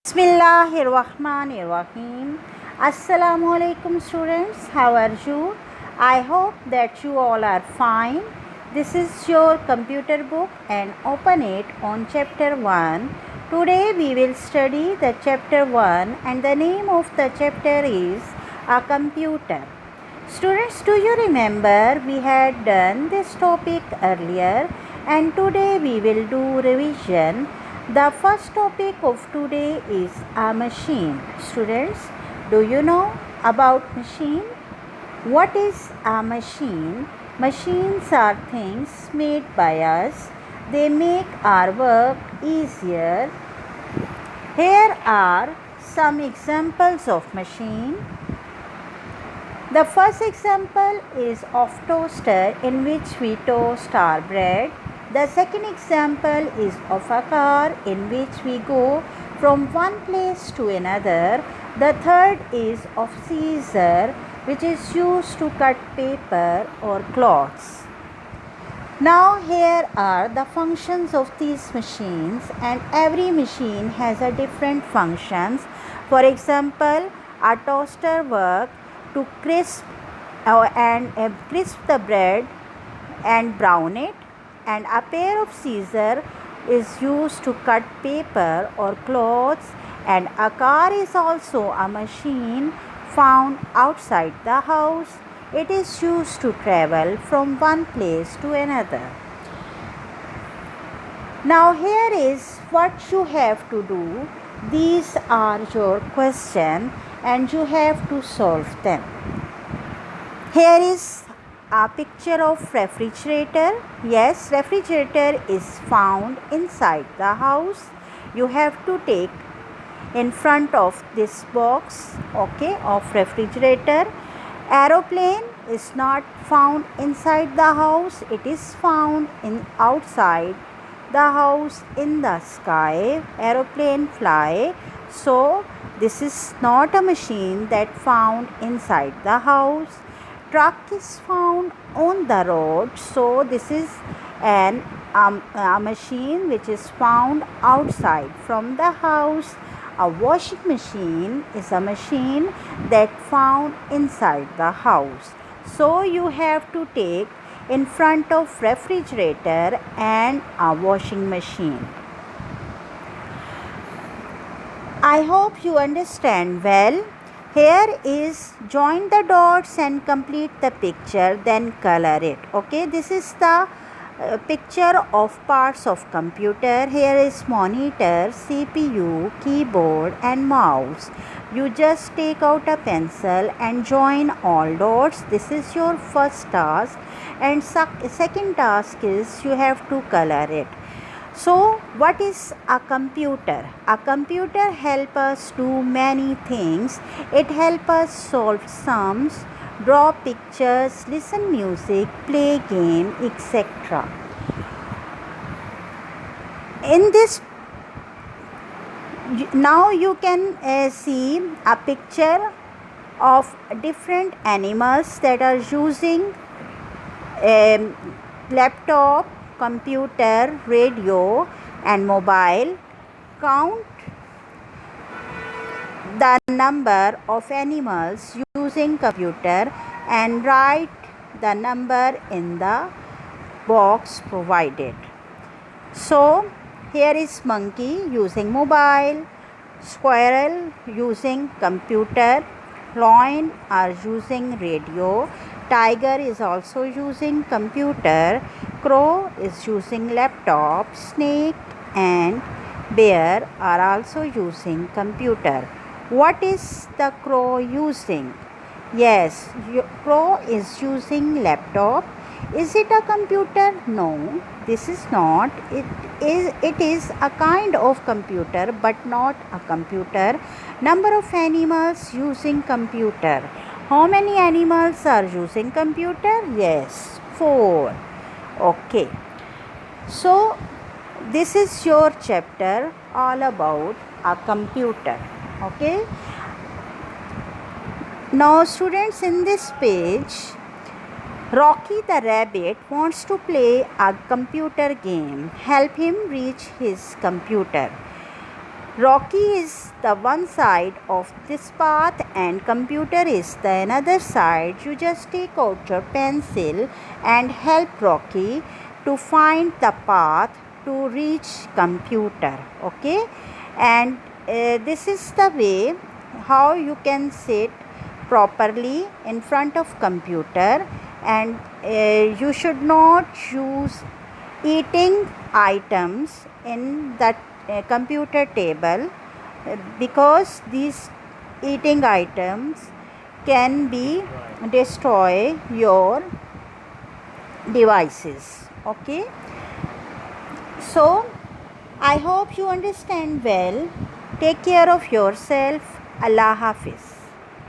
Bismillahirrahmanirrahim. Assalamu alaikum students. How are you? I hope that you all are fine. This is your computer book and open it on chapter 1. Today we will study the chapter 1 and the name of the chapter is a computer. Students, do you remember we had done this topic earlier and today we will do revision. The first topic of today is a machine. Students, do you know about machine? What is a machine? Machines are things made by us. They make our work easier. Here are some examples of machine. The first example is of toaster in which we toast our bread. The second example is of a car in which we go from one place to another. The third is of scissor which is used to cut paper or cloths. Now here are the functions of these machines, and every machine has a different functions. For example, a toaster works to crisp the bread and brown it, and a pair of scissors is used to cut paper or clothes, and a car is also a machine found outside the house. It is used to travel from one place to another. Now here is what you have to do. These are your questions and you have to solve them. Here is a picture of refrigerator. Yes, refrigerator is found inside the house. You have to take in front of this box, okay, of refrigerator. Aeroplane is not found inside the house. It is found outside the house in the sky. Aeroplane fly. So this is not a machine that found inside the house. Truck is found on the road. So this is a machine which is found outside from the house. A washing machine is a machine that found inside the house. So you have to take in front of refrigerator and a washing machine. I hope you understand well. Here is join the dots and complete the picture, then color it. Okay, this is the picture of parts of computer. Here is monitor, CPU, keyboard and mouse. You just take out a pencil and join all dots. This is your first task, and second task is you have to color it. So what is a computer? A computer helps us do many things. It helps us solve sums, draw pictures, listen music, play game, etc. In this, now you can see a picture of different animals that are using a laptop, computer, radio and mobile. Count the number of animals using computer and write the number in the box provided. So here is monkey using mobile, squirrel using computer, lion are using radio, tiger is also using computer, crow is using laptop, snake and bear are also using computer. What is the crow using? Yes, crow is using laptop. Is it a computer? No, this is not. It is a kind of computer but not a computer. Number of animals using computer. How many animals are using computer? Yes, 4. Okay. So this is your chapter all about a computer. Okay. Now students, in this page, Rocky the rabbit wants to play a computer game. Help him reach his computer. Rocky is the one side of this path and computer is the another side. You just take out your pencil and help Rocky to find the path to reach computer. Okay, and this is the way how you can sit properly in front of computer, and you should not use eating items in that computer table, because these eating items can be destroy your devices. Okay, so I hope you understand well. Take care of yourself. Allah Hafiz.